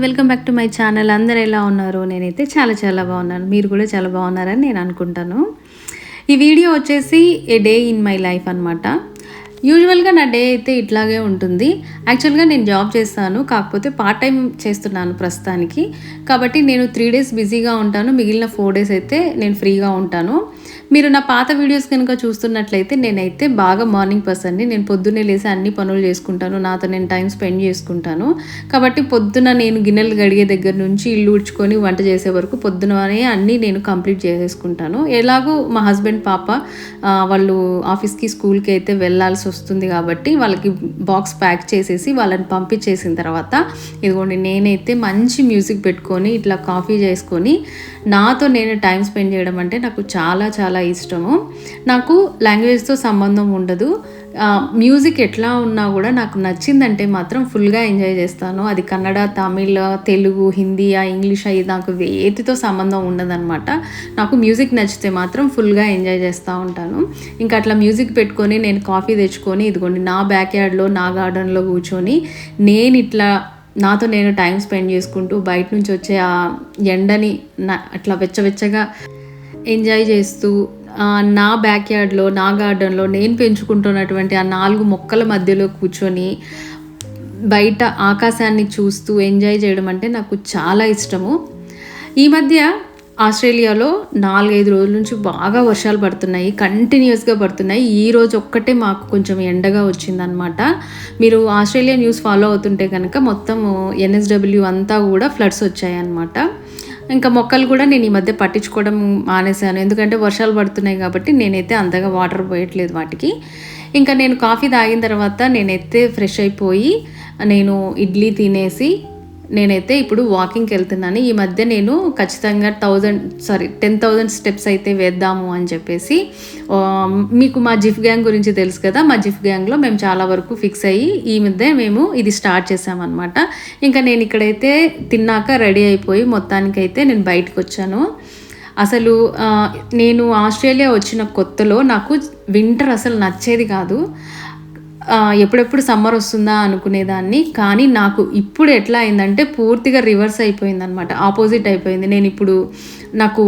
Welcome back to my channel. అందరు ఎలా ఉన్నారు? నేనైతే చాలా బాగున్నాను. మీరు కూడా చాలా బాగున్నారని నేను అనుకుంటాను. ఈ వీడియో వచ్చేసి ఏ డే ఇన్ మై లైఫ్ అనమాట. యూజువల్గా నా డే అయితే ఇట్లాగే ఉంటుంది. యాక్చువల్గా నేను జాబ్ చేస్తాను, కాకపోతే పార్ట్ టైం చేస్తున్నాను ప్రస్తుతానికి. కాబట్టి నేను 3 days బిజీగా ఉంటాను, మిగిలిన 4 days అయితే నేను ఫ్రీగా ఉంటాను. మీరు నా పాత వీడియోస్ కనుక చూస్తున్నట్లయితే నేనైతే బాగా మార్నింగ్ పర్సన్ని. నేను పొద్దున్నే లేసి అన్ని పనులు చేసుకుంటాను, నాతో నేను టైం స్పెండ్ చేసుకుంటాను. కాబట్టి పొద్దున నేను గిన్నెలు గడిగే దగ్గర నుంచి ఇల్లు ఊడ్చుకొని వంట చేసే వరకు పొద్దుననే అన్నీ నేను కంప్లీట్ చేసేసుకుంటాను. ఎలాగో మా హస్బెండ్ పాప వాళ్ళు ఆఫీస్కి స్కూల్కి అయితే వెళ్ళాల్సి వస్తుంది కాబట్టి వాళ్ళకి బాక్స్ ప్యాక్ చేసేసి వాళ్ళని పంపించేసిన తర్వాత ఇదిగోండి నేనైతే మంచి మ్యూజిక్ పెట్టుకొని ఇట్లా కాఫీ చేసుకొని నాతో నేను టైం స్పెండ్ చేయడం అంటే నాకు చాలా ఇష్టము. నాకు లాంగ్వేజ్తో సంబంధం ఉండదు. మ్యూజిక్ ఎట్లా ఉన్నా కూడా నాకు నచ్చిందంటే మాత్రం ఫుల్గా ఎంజాయ్ చేస్తాను. అది కన్నడ, తమిళ్, తెలుగు, హిందీ, ఇంగ్లీష్ అయ్యి నాకు వేటితో సంబంధం ఉండదన్నమాట. నాకు మ్యూజిక్ నచ్చితే మాత్రం ఫుల్గా ఎంజాయ్ చేస్తూ ఉంటాను. ఇంకా అట్లా మ్యూజిక్ పెట్టుకొని నేను కాఫీ తెచ్చుకొని ఇదిగోండి నా బ్యాక్ యార్డ్లో నా గార్డెన్లో కూర్చొని నేను ఇట్లా నాతో నేను టైం స్పెండ్ చేసుకుంటూ బయట నుంచి వచ్చే ఆ ఎండని అట్లా వెచ్చగా ఎంజాయ్ చేస్తూ నా బ్యాక్ యార్డ్లో నా గార్డెన్లో నేను పెంచుకుంటున్నటువంటి ఆ 4 మొక్కల మధ్యలో కూర్చొని బయట ఆకాశాన్ని చూస్తూ ఎంజాయ్ చేయడం అంటే నాకు చాలా ఇష్టము. ఈ మధ్య ఆస్ట్రేలియాలో 4-5 రోజుల నుంచి బాగా వర్షాలు పడుతున్నాయి, కంటిన్యూస్గా పడుతున్నాయి. ఈ రోజు ఒక్కటే మాకు కొంచెం ఎండగా వచ్చిందనమాట. మీరు ఆస్ట్రేలియా న్యూస్ ఫాలో అవుతుంటే కనుక మొత్తం NSW అంతా కూడా ఫ్లడ్స్ వచ్చాయన్నమాట. ఇంకా మొక్కలు కూడా నేను ఈ మధ్య పట్టించుకోవడం మానేశాను, ఎందుకంటే వర్షాలు పడుతున్నాయి కాబట్టి నేనైతే అంతగా వాటర్ పోయట్లేదు వాటికి. ఇంకా నేను కాఫీ తాగిన తర్వాత నేనైతే ఫ్రెష్ అయిపోయి నేను ఇడ్లీ తినేసి నేనైతే ఇప్పుడు వాకింగ్కి వెళ్తున్నాను. ఈ మధ్య నేను ఖచ్చితంగా 10,000 స్టెప్స్ అయితే వేద్దాము అని చెప్పేసి. మీకు మా జిఫ్ గ్యాంగ్ గురించి తెలుసు కదా, మా జిఫ్ గ్యాంగ్లో మేము చాలా వరకు ఫిక్స్ అయ్యి ఈ మధ్య మేము ఇది స్టార్ట్ చేసామన్నమాట. ఇంకా నేను ఇక్కడైతే తిన్నాక రెడీ అయిపోయి మొత్తానికైతే నేను బయటకు వచ్చాను. అసలు నేను ఆస్ట్రేలియా వచ్చిన కొత్తలో నాకు వింటర్ అసలు నచ్చేది కాదు. ఎప్పుడెప్పుడు సమ్మర్ వస్తుందా అనుకునేదాన్ని. కానీ నాకు ఇప్పుడు ఎట్లా అయిందంటే పూర్తిగా రివర్స్ అయిపోయిందనమాట, ఆపోజిట్ అయిపోయింది. నేను ఇప్పుడు నాకు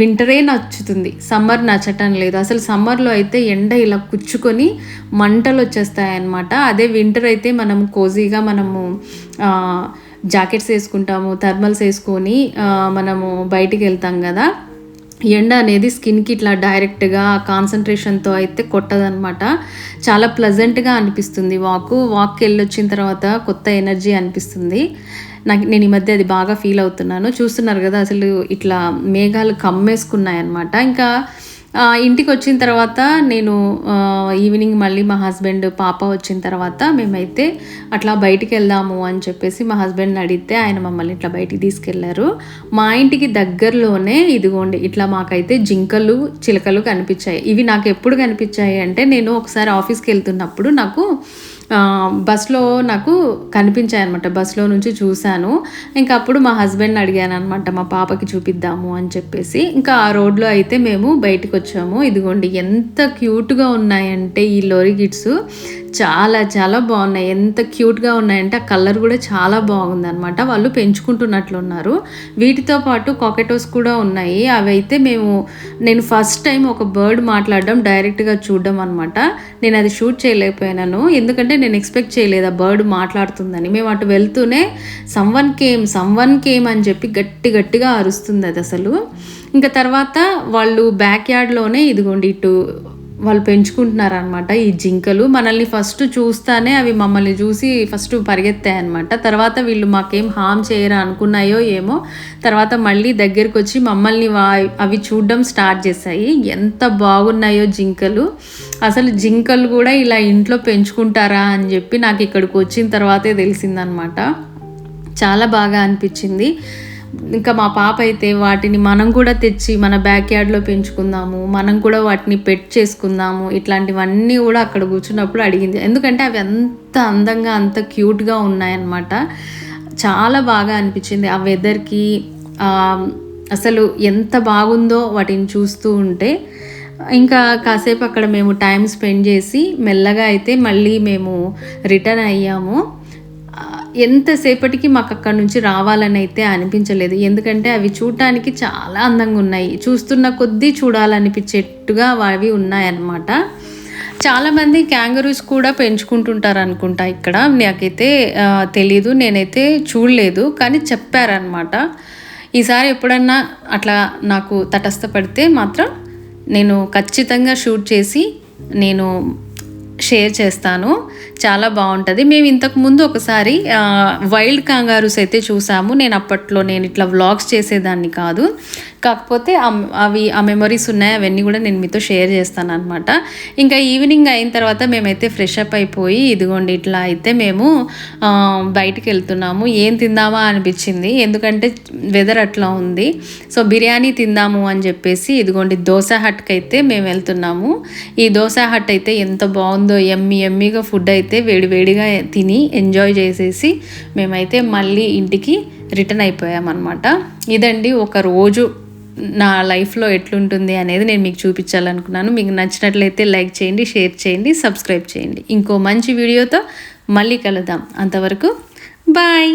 వింటరే నచ్చుతుంది, సమ్మర్ నచ్చటం లేదు. అసలు సమ్మర్లో అయితే ఎండ ఇలా కుచ్చుకొని మంటలు వచ్చేస్తాయన్నమాట. అదే వింటర్ అయితే మనం కోజీగా మనము జాకెట్స్ వేసుకుంటాము, థర్మల్స్ వేసుకొని మనము బయటికి వెళ్తాం కదా. ఎండ అనేది స్కిన్కి ఇట్లా డైరెక్ట్గా కాన్సన్ట్రేషన్తో అయితే కొట్టదనమాట. చాలా ప్లెజెంట్గా అనిపిస్తుంది. వాక్కి వెళ్ళి వచ్చిన తర్వాత కొత్త ఎనర్జీ అనిపిస్తుంది. నేను ఈ మధ్య అది బాగా ఫీల్ అవుతున్నాను. చూస్తున్నారు కదా అసలు ఇట్లా మేఘాలు కమ్మేసుకున్నాయన్నమాట. ఇంకా ఇంటికి వచ్చిన తర్వాత నేను ఈవినింగ్ మళ్ళీ మా హస్బెండ్ పాప వచ్చిన తర్వాత మేమైతే అట్లా బయటికి వెళ్దాము అని చెప్పేసి మా హస్బెండ్ని అడిగితే ఆయన మమ్మల్ని ఇట్లా బయటికి తీసుకెళ్లారు. మా ఇంటికి దగ్గరలోనే ఇదిగోండి ఇట్లా మాకైతే జింకలు, చిలకలు కనిపించాయి. ఇవి నాకు ఎప్పుడు కనిపించాయి అంటే నేను ఒకసారి ఆఫీస్కి వెళ్తున్నప్పుడు నాకు బస్లో నాకు కనిపించాయి అనమాట. బస్లో నుంచి చూశాను. ఇంకా అప్పుడు మా హస్బెండ్ని అడిగాను అనమాట, మా పాపకి చూపిద్దాము అని చెప్పేసి. ఇంకా ఆ రోడ్లో అయితే మేము బయటకు వచ్చాము. ఇదిగోండి ఎంత క్యూట్గా ఉన్నాయంటే ఈ లోరిగిట్స్ చాలా బాగున్నాయి. ఎంత క్యూట్గా ఉన్నాయంటే ఆ కలర్ కూడా చాలా బాగుందనమాట. వాళ్ళు పెంచుకుంటున్నట్లున్నారు. వీటితో పాటు కాకెటోస్ కూడా ఉన్నాయి. అవి అయితే నేను ఫస్ట్ టైం ఒక బర్డ్ మాట్లాడడం డైరెక్ట్గా చూడడం అనమాట. నేను అది షూట్ చేయలేకపోయినాను, ఎందుకంటే నేను ఎక్స్పెక్ట్ చేయలేదు ఆ బర్డ్ మాట్లాడుతుందని. మేము అటు వెళ్తూనే సమ్వన్ కేమ్ అని చెప్పి గట్టిగా అరుస్తుంది అది అసలు. ఇంకా తర్వాత వాళ్ళు బ్యాక్ యార్డ్లోనే ఇదిగోండి ఇటు వాళ్ళు పెంచుకుంటున్నారనమాట ఈ జింకలు. మనల్ని ఫస్ట్ చూస్తానే అవి మమ్మల్ని చూసి ఫస్ట్ పరిగెత్తాయన్నమాట. తర్వాత వీళ్ళు మాకేం హామ్ చేయరా అనుకున్నాయో ఏమో, తర్వాత మళ్ళీ దగ్గరికి వచ్చి మమ్మల్ని అవి చూడడం స్టార్ట్ చేశాయి. ఎంత బాగున్నాయో జింకలు. అసలు జింకలు కూడా ఇలా ఇంట్లో పెంచుకుంటారా అని చెప్పి నాకు ఇక్కడికి వచ్చిన తర్వాతే తెలిసిందనమాట. చాలా బాగా అనిపించింది. ఇంకా మా పాప అయితే వాటిని మనం కూడా తెచ్చి మన బ్యాక్ యార్డ్లో పెంచుకుందాము, మనం కూడా వాటిని పెట్ చేసుకుందాము, ఇట్లాంటివన్నీ కూడా అక్కడ కూర్చున్నప్పుడు అడిగింది. ఎందుకంటే అవి అంత అందంగా అంత క్యూట్గా ఉన్నాయన్నమాట. చాలా బాగా అనిపించింది ఆ వెదర్కి. అసలు ఎంత బాగుందో వాటిని చూస్తూ ఉంటే. ఇంకా కాసేపు అక్కడ మేము టైం స్పెండ్ చేసి మెల్లగా అయితే మళ్ళీ మేము రిటర్న్ అయ్యాము. ఎంతసేపటికి మాకు అక్కడ నుంచి రావాలని అయితే అనిపించలేదు. ఎందుకంటే అవి చూడటానికి చాలా అందంగా ఉన్నాయి. చూస్తున్న కొద్దీ చూడాలనిపించేట్టుగా అవి ఉన్నాయన్నమాట. చాలామంది క్యాంగరూస్ కూడా పెంచుకుంటుంటారు అనుకుంటా ఇక్కడ. నాకైతే తెలీదు, నేనైతే చూడలేదు, కానీ చెప్పారనమాట. ఈసారి ఎప్పుడన్నా అట్లా నాకు తటస్థపడితే మాత్రం నేను ఖచ్చితంగా షూట్ చేసి నేను షేర్ చేస్తాను. చాలా బాగుంటుంది. మేము ఇంతకుముందు ఒకసారి వైల్డ్ కాంగారూస్ అయితే చూసాము. నేను అప్పట్లో ఇట్లా వ్లాగ్స్ చేసేదాన్ని కాదు, కాకపోతే ఆ మెమరీస్ ఉన్నాయి. అవన్నీ కూడా నేను మీతో షేర్ చేస్తాను అనమాట. ఇంకా ఈవినింగ్ అయిన తర్వాత మేమైతే ఫ్రెష్ అప్ అయిపోయి ఇదిగోండి ఇట్లా అయితే మేము బయటికి వెళ్తున్నాము. ఏం తిందామా అనిపించింది, ఎందుకంటే వెదర్ అట్లా ఉంది. సో బిర్యానీ తిందాము అని చెప్పేసి ఇదిగోండి దోశ హట్కి అయితే మేము వెళ్తున్నాము. ఈ దోశ హట్ అయితే ఎంత బాగుందో, ఎమ్మీగా ఫుడ్ అయితే వేడివేడిగా తిని ఎంజాయ్ చేసేసి మేమైతే మళ్ళీ ఇంటికి రిటర్న్ అయిపోయామన్నమాట. ఇదండి ఒక రోజు నా లైఫ్లో ఎట్లుంటుంది అనేది నేను మీకు చూపించాలనుకున్నాను. మీకు నచ్చినట్లయితే లైక్ చేయండి, షేర్ చేయండి, సబ్స్క్రైబ్ చేయండి. ఇంకో మంచి వీడియోతో మళ్ళీ కలుద్దాం. అంతవరకు బాయ్.